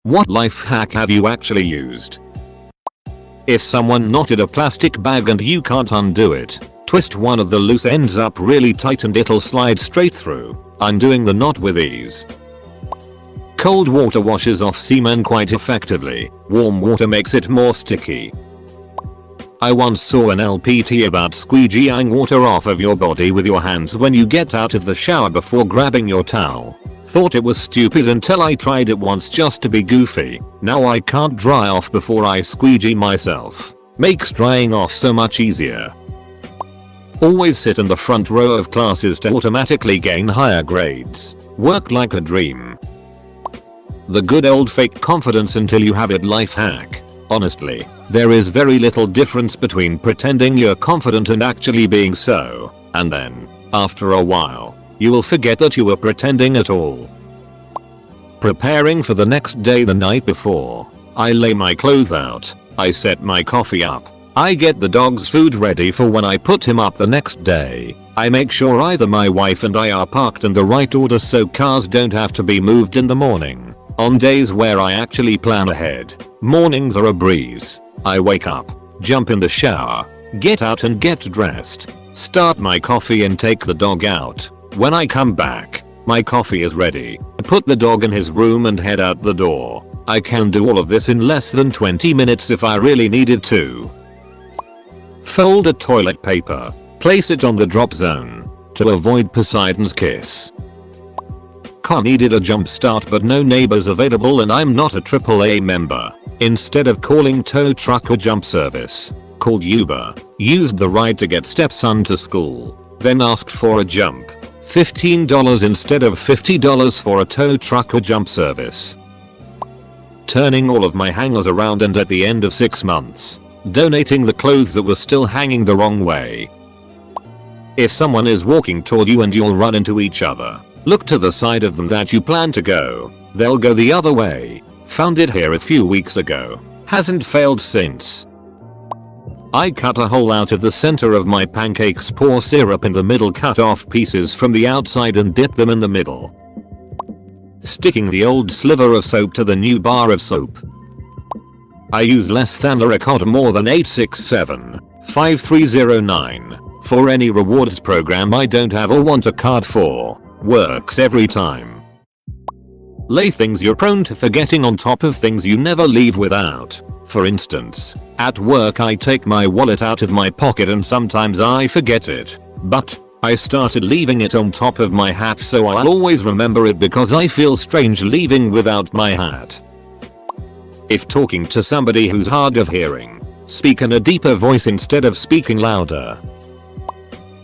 What life hack have you actually used? If someone knotted a plastic bag and you can't undo it, twist one of the loose ends up really tight and it'll slide straight through, undoing the knot with ease. Cold water washes off semen quite effectively, warm water makes it more sticky. I once saw an LPT about squeegeeing water off of your body with your hands when you get out of the shower before grabbing your towel. Thought it was stupid until I tried it once just to be goofy. Now I can't dry off before I squeegee myself. Makes drying off so much easier. Always sit in the front row of classes to automatically gain higher grades. Worked like a dream. The good old fake confidence until you have it life hack. Honestly, there is very little difference between pretending you're confident and actually being so, and then, after a while, you will forget that you were pretending at all. Preparing for the next day the night before. I lay my clothes out, I set my coffee up, I get the dog's food ready for when I put him up the next day. I make sure either my wife and I are parked in the right order so cars don't have to be moved in the morning. On days where I actually plan ahead, mornings are a breeze. I wake up, jump in the shower, get out and get dressed, start my coffee and take the dog out. When I come back, my coffee is ready. Put the dog in his room and head out the door. I can do all of this in less than 20 minutes if I really needed to. Fold a toilet paper. Place it on the drop zone to avoid Poseidon's kiss. Car needed a jump start but no neighbors available and I'm not a AAA member. Instead of calling tow truck or jump service, called Uber. Used the ride to get stepson to school. Then asked for a jump. $15 instead of $50 for a tow truck or jump service. Turning all of my hangers around and at the end of 6 months, donating the clothes that were still hanging the wrong way. If someone is walking toward you and you'll run into each other, look to the side of them that you plan to go. They'll go the other way. Found it here a few weeks ago. Hasn't failed since. I cut a hole out of the center of my pancakes, pour syrup in the middle, cut off pieces from the outside and dip them in the middle. Sticking the old sliver of soap to the new bar of soap. I use less than a record more than 867-5309 for any rewards program I don't have or want a card for. Works every time. Lay things you're prone to forgetting on top of things you never leave without. For instance, at work I take my wallet out of my pocket and sometimes I forget it. But I started leaving it on top of my hat so I'll always remember it because I feel strange leaving without my hat. If talking to somebody who's hard of hearing, speak in a deeper voice instead of speaking louder.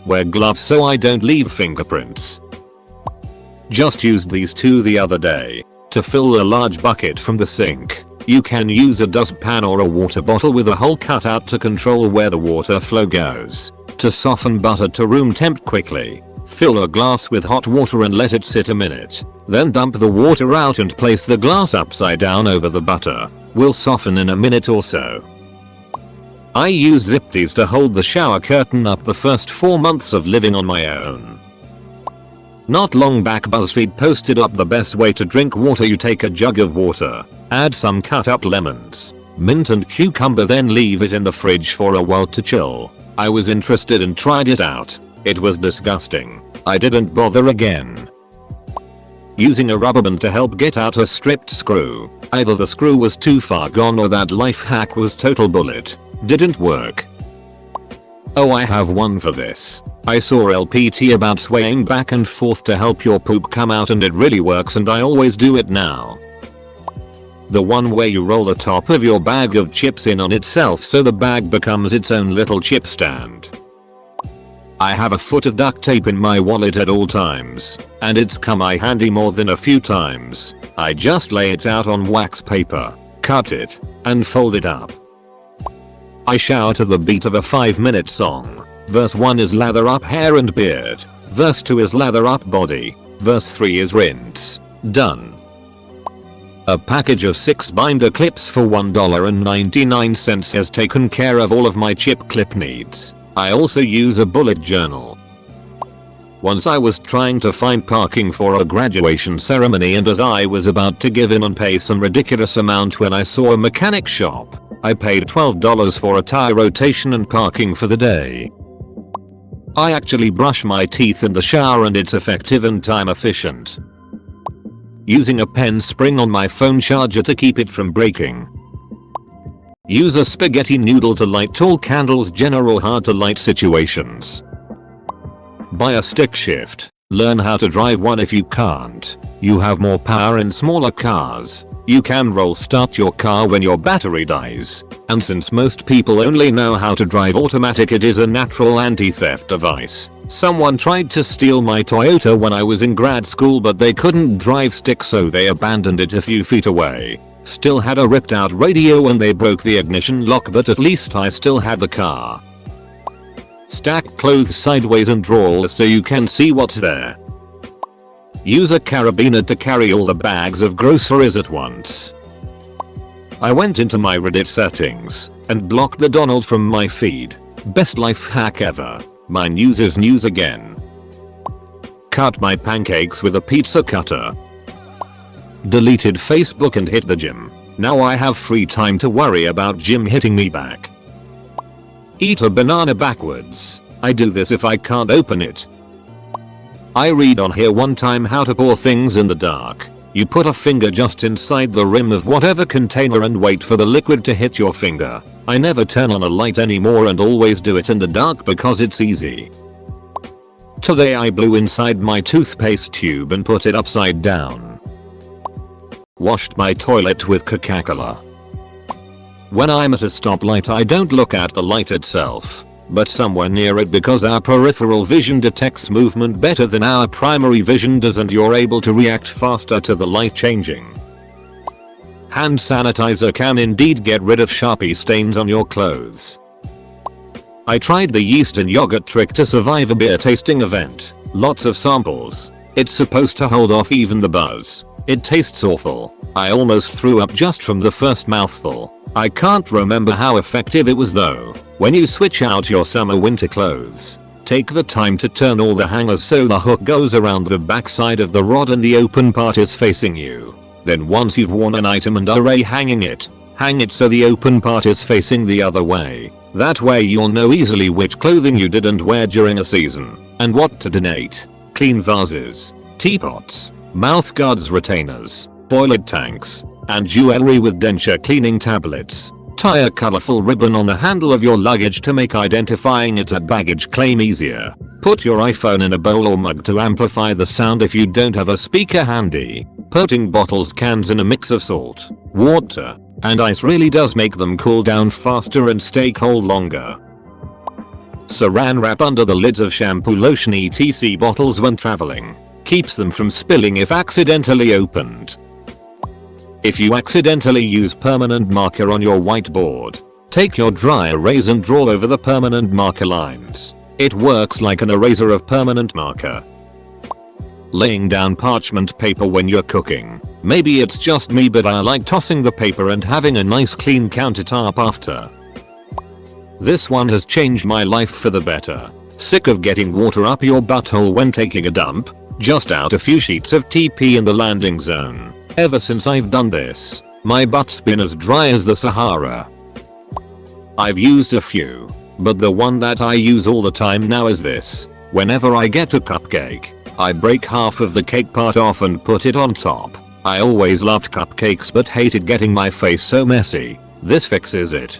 Wear gloves so I don't leave fingerprints. Just used these two the other day. To fill a large bucket from the sink, you can use a dustpan or a water bottle with a hole cut out to control where the water flow goes. To soften butter to room temp quickly, fill a glass with hot water and let it sit a minute. Then dump the water out and place the glass upside down over the butter. Will soften in a minute or so. I used zip ties to hold the shower curtain up the first 4 months of living on my own. Not long back BuzzFeed posted up the best way to drink water. You take a jug of water, add some cut up lemons, mint and cucumber, then leave it in the fridge for a while to chill. I was interested and tried it out. It was disgusting. I didn't bother again. Using a rubber band to help get out a stripped screw. Either the screw was too far gone or that life hack was total bullet. Didn't work. Oh, I have one for this. I saw LPT about swaying back and forth to help your poop come out and it really works and I always do it now. The one where you roll the top of your bag of chips in on itself so the bag becomes its own little chip stand. I have a foot of duct tape in my wallet at all times, and it's come in handy more than a few times. I just lay it out on wax paper, cut it, and fold it up. I shower to the beat of a 5-minute song. Verse 1 is lather up hair and beard. Verse 2 is lather up body. Verse 3 is rinse. Done. A package of 6 binder clips for $1.99 has taken care of all of my chip clip needs. I also use a bullet journal. Once I was trying to find parking for a graduation ceremony, and as I was about to give in and pay some ridiculous amount when I saw a mechanic shop. I paid $12 for a tire rotation and parking for the day. I actually brush my teeth in the shower and it's effective and time efficient. Using a pen spring on my phone charger to keep it from breaking. Use a spaghetti noodle to light tall candles, general hard to light situations. Buy a stick shift. Learn how to drive one if you can't. You have more power in smaller cars. You can roll start your car when your battery dies. And since most people only know how to drive automatic, it is a natural anti-theft device. Someone tried to steal my Toyota when I was in grad school, but they couldn't drive stick, so they abandoned it a few feet away. Still had a ripped out radio when they broke the ignition lock, but at least I still had the car. Stack clothes sideways and drawers so you can see what's there. Use a carabiner to carry all the bags of groceries at once. I went into my Reddit settings and blocked the Donald from my feed. Best life hack ever. My news is news again. Cut my pancakes with a pizza cutter. Deleted Facebook and hit the gym. Now I have free time to worry about gym hitting me back. Eat a banana backwards. I do this if I can't open it. I read on here one time how to pour things in the dark. You put a finger just inside the rim of whatever container and wait for the liquid to hit your finger. I never turn on a light anymore and always do it in the dark because it's easy. Today I blew inside my toothpaste tube and put it upside down. Washed my toilet with Coca-Cola. When I'm at a stoplight, I don't look at the light itself, but somewhere near it, because our peripheral vision detects movement better than our primary vision does, and you're able to react faster to the light changing. Hand sanitizer can indeed get rid of Sharpie stains on your clothes. I tried the yeast and yogurt trick to survive a beer tasting event. Lots of samples. It's supposed to hold off even the buzz. It tastes awful. I almost threw up just from the first mouthful. I can't remember how effective it was though. When you switch out your summer winter clothes, take the time to turn all the hangers so the hook goes around the backside of the rod and the open part is facing you. Then once you've worn an item and are hanging it, hang it so the open part is facing the other way. That way you'll know easily which clothing you didn't wear during a season and what to donate. Clean vases, teapots, mouthguards, retainers, boiler tanks, and jewelry with denture cleaning tablets. Tie a colorful ribbon on the handle of your luggage to make identifying it at baggage claim easier. Put your iPhone in a bowl or mug to amplify the sound if you don't have a speaker handy. Putting bottles cans in a mix of salt, water, and ice really does make them cool down faster and stay cold longer. Saran wrap under the lids of shampoo, lotion, etc. bottles when traveling. Keeps them from spilling if accidentally opened. If you accidentally use permanent marker on your whiteboard, take your dry erase and draw over the permanent marker lines. It works like an eraser of permanent marker. Laying down parchment paper when you're cooking. Maybe it's just me, but I like tossing the paper and having a nice clean countertop after. This one has changed my life for the better. Sick of getting water up your butthole when taking a dump? Just out a few sheets of TP in the landing zone. Ever since I've done this, my butt's been as dry as the Sahara. I've used a few, but the one that I use all the time now is this. Whenever I get a cupcake, I break half of the cake part off and put it on top. I always loved cupcakes but hated getting my face so messy. This fixes it.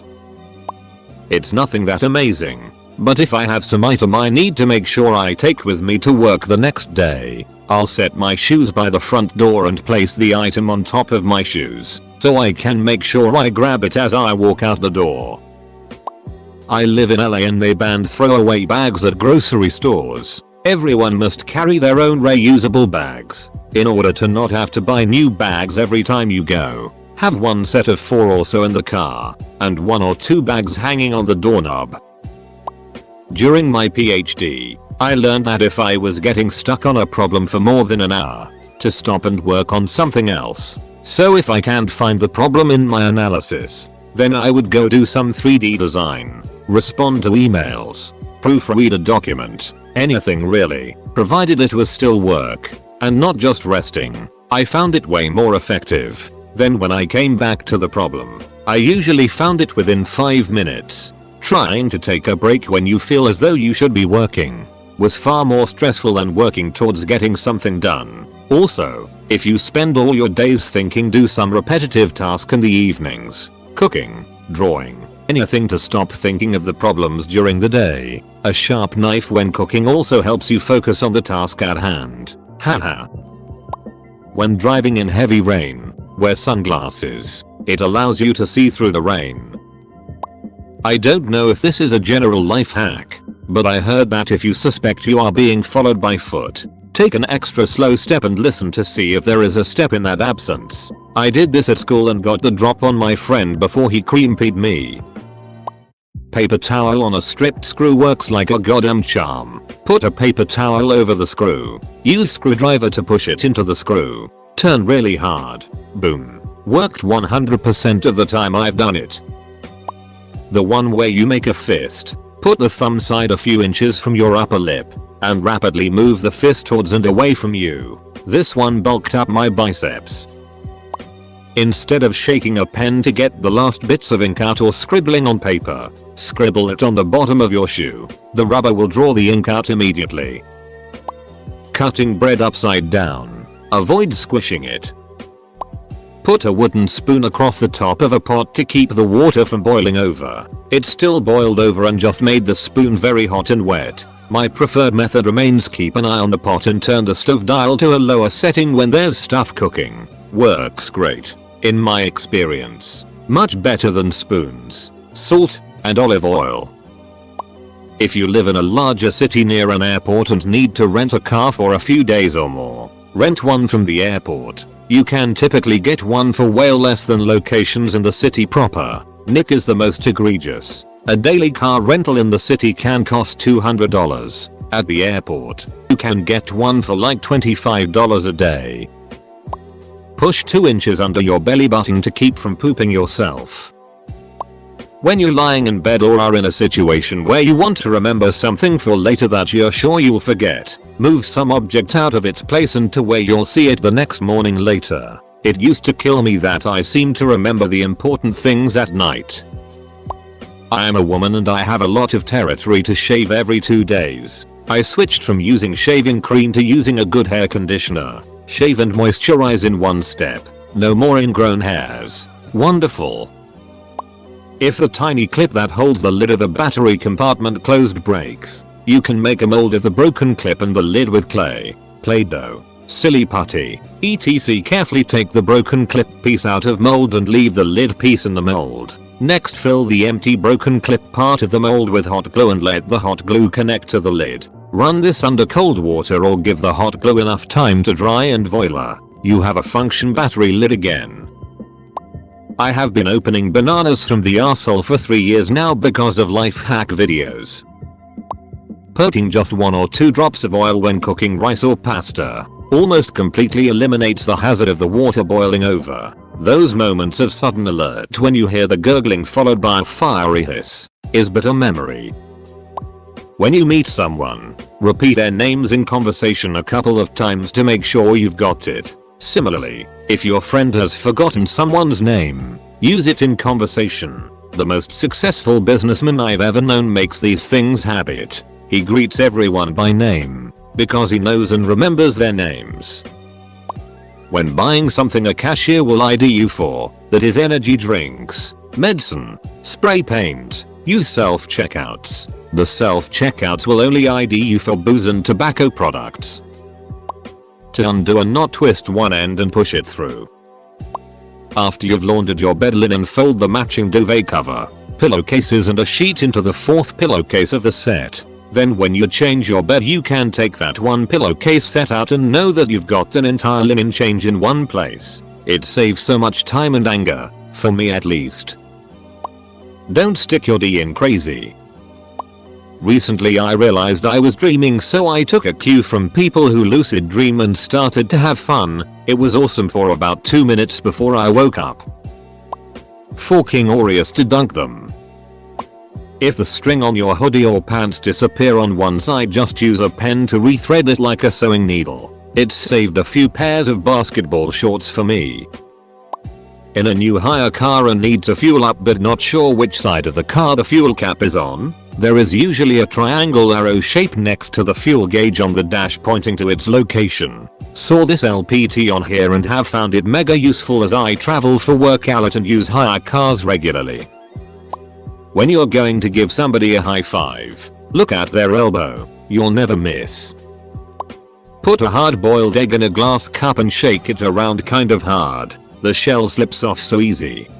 It's nothing that amazing, but if I have some item I need to make sure I take with me to work the next day, I'll set my shoes by the front door and place the item on top of my shoes, so I can make sure I grab it as I walk out the door. I live in LA and they banned throwaway bags at grocery stores. Everyone must carry their own reusable bags. In order to not have to buy new bags every time you go, have one set of 4 or so in the car, and 1 or 2 bags hanging on the doorknob. During my PhD, I learned that if I was getting stuck on a problem for more than an hour, to stop and work on something else. So if I can't find the problem in my analysis, then I would go do some 3D design, respond to emails, proofread a document, Anything really, provided it was still work and not just resting. I found it way more effective. Then when I came back to the problem, I usually found it within 5 minutes. Trying to take a break when you feel as though you should be working was far more stressful than working towards getting something done. Also, if you spend all your days thinking, do some repetitive task in the evenings, cooking, drawing, anything to stop thinking of the problems during the day. A sharp knife when cooking also helps you focus on the task at hand. Haha. When driving in heavy rain, wear sunglasses. It allows you to see through the rain. I don't know if this is a general life hack, but I heard that if you suspect you are being followed by foot, take an extra slow step and listen to see if there is a step in that absence. I did this at school and got the drop on my friend before he cream-peed me. Paper towel on a stripped screw works like a goddamn charm. Put a paper towel over the screw. Use screwdriver to push it into the screw. Turn really hard. Boom. Worked 100% of the time I've done it. The one way you make a fist. Put the thumb side a few inches from your upper lip and rapidly move the fist towards and away from you. This one bulked up my biceps. Instead of shaking a pen to get the last bits of ink out or scribbling on paper, scribble it on the bottom of your shoe. The rubber will draw the ink out immediately. Cutting bread upside down. Avoid squishing it. Put a wooden spoon across the top of a pot to keep the water from boiling over. It still boiled over and just made the spoon very hot and wet. My preferred method remains keep an eye on the pot and turn the stove dial to a lower setting when there's stuff cooking. Works great. In my experience. Much better than spoons, salt, and olive oil. If you live in a larger city near an airport and need to rent a car for a few days or more, rent one from the airport. You can typically get one for way less than locations in the city proper. Nick is the most egregious. A daily car rental in the city can cost $200. At the airport, you can get one for like $25 a day. Push 2 inches under your belly button to keep from pooping yourself. When you're lying in bed or are in a situation where you want to remember something for later that you're sure you'll forget, move some object out of its place and to where you'll see it the next morning later. It used to kill me that I seem to remember the important things at night. I am a woman and I have a lot of territory to shave every 2 days. I switched from using shaving cream to using a good hair conditioner. Shave and moisturize in one step. No more ingrown hairs. Wonderful. If the tiny clip that holds the lid of the battery compartment closed breaks, you can make a mold of the broken clip and the lid with clay, Play-Doh, silly putty, etc. Carefully take the broken clip piece out of mold and leave the lid piece in the mold. Next, fill the empty broken clip part of the mold with hot glue and let the hot glue connect to the lid. Run this under cold water or give the hot glue enough time to dry and voila, you have a function battery lid again. I have been opening bananas from the arsehole for 3 years now because of life hack videos. Putting just 1 or 2 drops of oil when cooking rice or pasta almost completely eliminates the hazard of the water boiling over. Those moments of sudden alert when you hear the gurgling followed by a fiery hiss is but a memory. When you meet someone, repeat their names in conversation a couple of times to make sure you've got it. Similarly, if your friend has forgotten someone's name, use it in conversation. The most successful businessman I've ever known makes these things habit. He greets everyone by name because he knows and remembers their names. When buying something a cashier will ID you for, that is energy drinks, medicine, spray paint, use self-checkouts. The self-checkouts will only ID you for booze and tobacco products. To undo a knot, twist one end and push it through. After you've laundered your bed linen, fold the matching duvet cover, pillowcases and a sheet into the 4th pillowcase of the set. Then when you change your bed, you can take that one pillowcase set out and know that you've got an entire linen change in one place. It saves so much time and anger, for me at least. Don't stick your D in crazy. Recently I realized I was dreaming, so I took a cue from people who lucid dream and started to have fun. It was awesome for about 2 minutes before I woke up. Forking Oreos to dunk them. If the string on your hoodie or pants disappear on one side, just use a pen to rethread it like a sewing needle. It's saved a few pairs of basketball shorts for me. In a new hire car and need to fuel up but not sure which side of the car the fuel cap is on, there is usually a triangle arrow shape next to the fuel gauge on the dash pointing to its location. Saw this LPT on here and have found it mega useful as I travel for work out and use hire cars regularly. When you're going to give somebody a high five, look at their elbow. You'll never miss. Put a hard-boiled egg in a glass cup and shake it around kind of hard. The shell slips off so easy.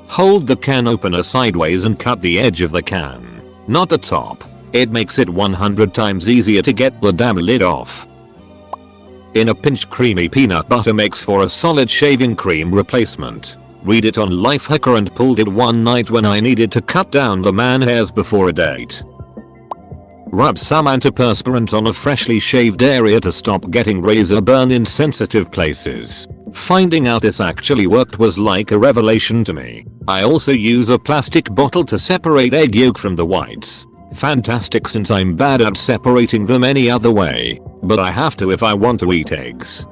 Hold the can opener sideways and cut the edge of the can, not the top. It makes it 100 times easier to get the damn lid off. In a pinch, creamy peanut butter makes for a solid shaving cream replacement. Read it on Lifehacker and pulled it one night when I needed to cut down the man hairs before a date. Rub some antiperspirant on a freshly shaved area to stop getting razor burn in sensitive places. Finding out this actually worked was like a revelation to me. I also use a plastic bottle to separate egg yolk from the whites. Fantastic since I'm bad at separating them any other way, but I have to if I want to eat eggs.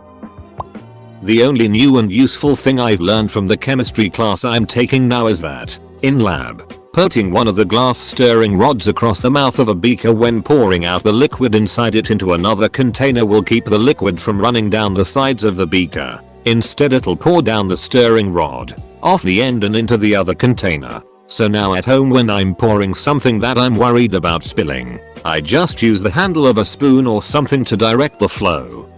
The only new and useful thing I've learned from the chemistry class I'm taking now is that, in lab, putting one of the glass stirring rods across the mouth of a beaker when pouring out the liquid inside it into another container will keep the liquid from running down the sides of the beaker. Instead it'll pour down the stirring rod, off the end and into the other container. So now at home when I'm pouring something that I'm worried about spilling, I just use the handle of a spoon or something to direct the flow.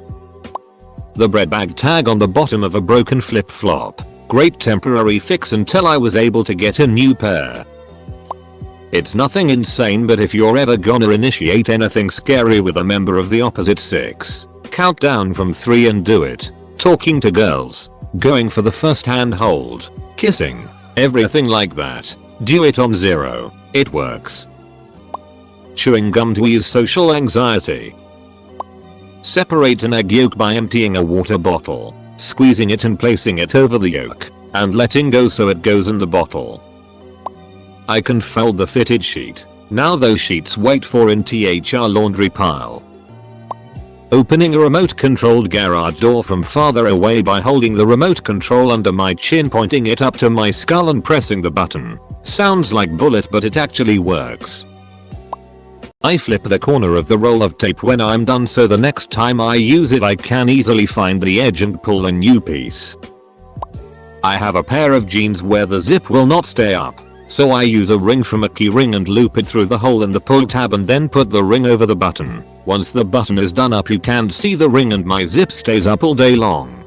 The bread bag tag on the bottom of a broken flip-flop. Great temporary fix until I was able to get a new pair. It's nothing insane, but if you're ever gonna initiate anything scary with a member of the opposite sex, count down from 3 and do it. Talking to girls, going for the first hand hold, kissing, everything like that. Do it on 0. It works. Chewing gum to ease social anxiety. Separate an egg yolk by emptying a water bottle, squeezing it and placing it over the yolk, and letting go so it goes in the bottle. I can fold the fitted sheet. Now those sheets wait for in THR laundry pile. Opening a remote controlled garage door from farther away by holding the remote control under my chin, pointing it up to my skull and pressing the button. Sounds like bullet, but it actually works. I flip the corner of the roll of tape when I'm done so the next time I use it I can easily find the edge and pull a new piece. I have a pair of jeans where the zip will not stay up, so I use a ring from a key ring and loop it through the hole in the pull tab and then put the ring over the button. Once the button is done up you can't see the ring and my zip stays up all day long.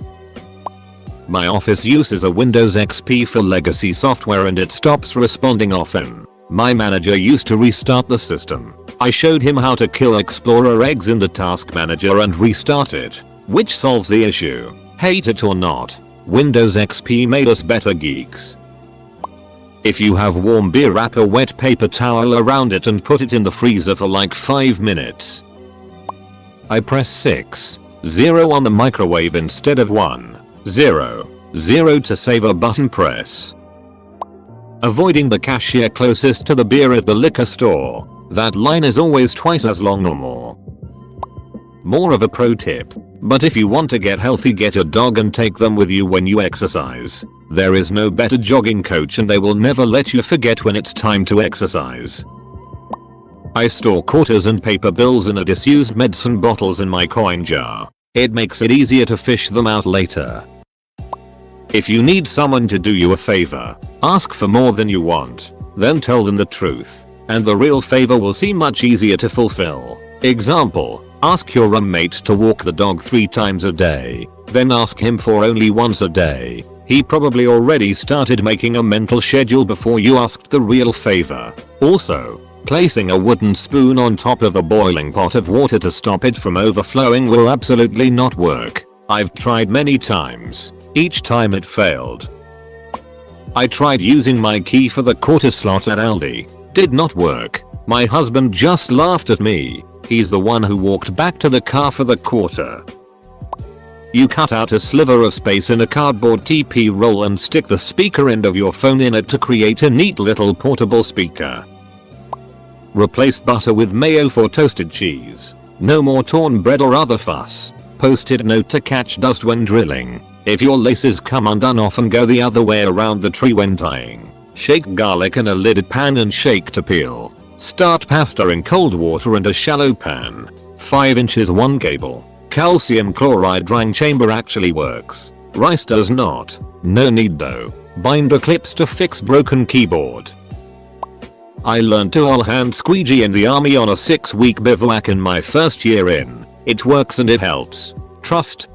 My office uses a Windows XP for legacy software and it stops responding often. My manager used to restart the system. I showed him how to kill Explorer eggs in the task manager and restart it, which solves the issue. Hate it or not, Windows XP made us better geeks. If you have warm beer, wrap a wet paper towel around it and put it in the freezer for like 5 minutes. I press 6, 0 on the microwave instead of 1, 0, 0 to save a button press. Avoiding the cashier closest to the beer at the liquor store. That line is always twice as long or more. More of a pro tip, but if you want to get healthy, get a dog and take them with you when you exercise. There is no better jogging coach and they will never let you forget when it's time to exercise. I store quarters and paper bills in a disused medicine bottles in my coin jar. It makes it easier to fish them out later. If you need someone to do you a favor, ask for more than you want, then tell them the truth, and the real favor will seem much easier to fulfill. Example, ask your roommate to walk the dog 3 times a day, then ask him for only once a day. He probably already started making a mental schedule before you asked the real favor. Also, placing a wooden spoon on top of a boiling pot of water to stop it from overflowing will absolutely not work. I've tried many times. Each time it failed. I tried using my key for the quarter slot at Aldi. Did not work. My husband just laughed at me. He's the one who walked back to the car for the quarter. You cut out a sliver of space in a cardboard TP roll and stick the speaker end of your phone in it to create a neat little portable speaker. Replace butter with mayo for toasted cheese. No more torn bread or other fuss. Post-it note to catch dust when drilling. If your laces come undone, often go the other way around the tree when tying. Shake garlic in a lidded pan and shake to peel. Start pasta in cold water and a shallow pan. 5 inches 1 cable. Calcium chloride drying chamber actually works. Rice does not. No need though. Binder clips to fix broken keyboard. I learned to all-hand squeegee in the army on a 6-week bivouac in my first year in. It works and it helps. Trust.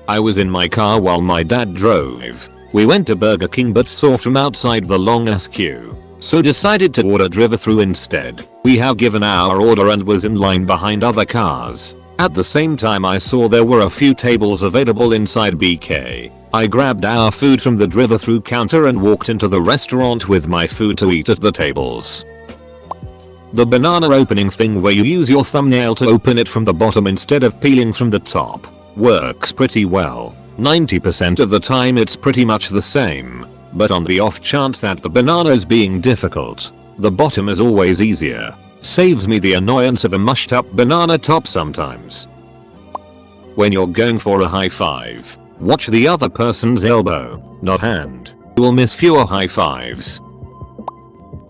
I was in my car while my dad drove. We went to Burger King but saw from outside the long ass queue. So decided to order drive-thru instead. We have given our order and was in line behind other cars. At the same time I saw there were a few tables available inside BK. I grabbed our food from the drive-thru counter and walked into the restaurant with my food to eat at the tables. The banana opening thing where you use your thumbnail to open it from the bottom instead of peeling from the top works pretty well. 90% of the time it's pretty much the same, but on the off chance that the banana is being difficult, the bottom is always easier. Saves me the annoyance of a mushed up banana top sometimes. When you're going for a high five, watch the other person's elbow, not hand. You will miss fewer high fives.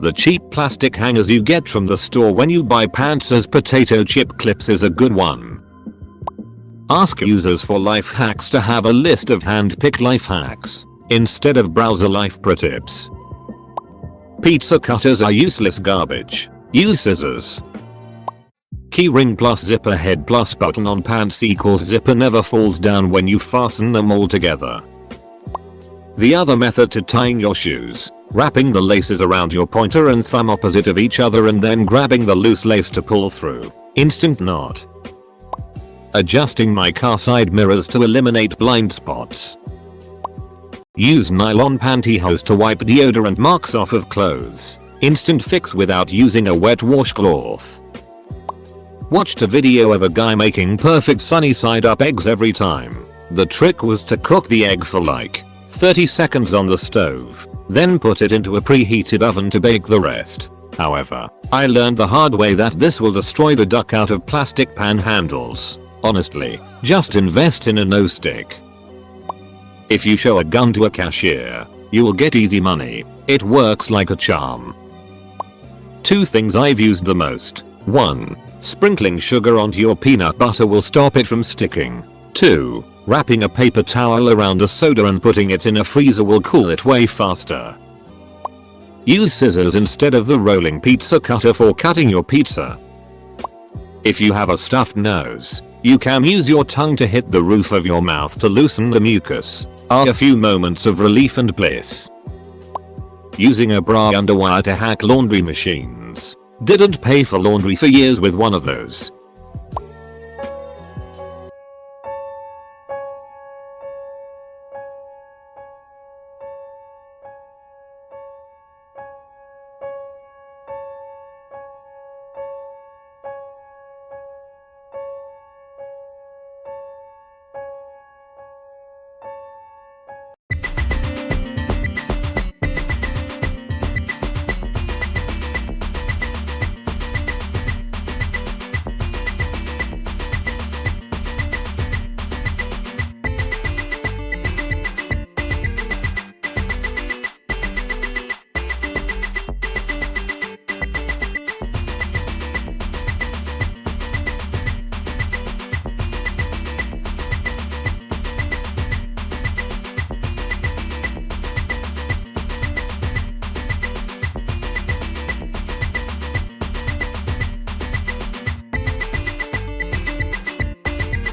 The cheap plastic hangers you get from the store when you buy pants as potato chip clips is a good one. Ask users for life hacks to have a list of hand-picked life hacks, instead of browser life pro tips. Pizza cutters are useless garbage. Use scissors. Keyring plus zipper head plus button on pants equals zipper never falls down when you fasten them all together. The other method to tying your shoes. Wrapping the laces around your pointer and thumb opposite of each other and then grabbing the loose lace to pull through. Instant knot. Adjusting my car side mirrors to eliminate blind spots. Use nylon pantyhose to wipe deodorant marks off of clothes. Instant fix without using a wet washcloth. Watched a video of a guy making perfect sunny side up eggs every time. The trick was to cook the egg for like 30 seconds on the stove, then put it into a preheated oven to bake the rest. However, I learned the hard way that this will destroy the duck out of plastic pan handles. Honestly, just invest in a nose stick. If you show a gun to a cashier, you will get easy money. It works like a charm. 2 things I've used the most. 1. Sprinkling sugar onto your peanut butter will stop it from sticking. 2. Wrapping a paper towel around a soda and putting it in a freezer will cool it way faster. Use scissors instead of the rolling pizza cutter for cutting your pizza. If you have a stuffed nose, you can use your tongue to hit the roof of your mouth to loosen the mucus. A few moments of relief and bliss. Using a bra underwire to hack laundry machines. Didn't pay for laundry for years with one of those.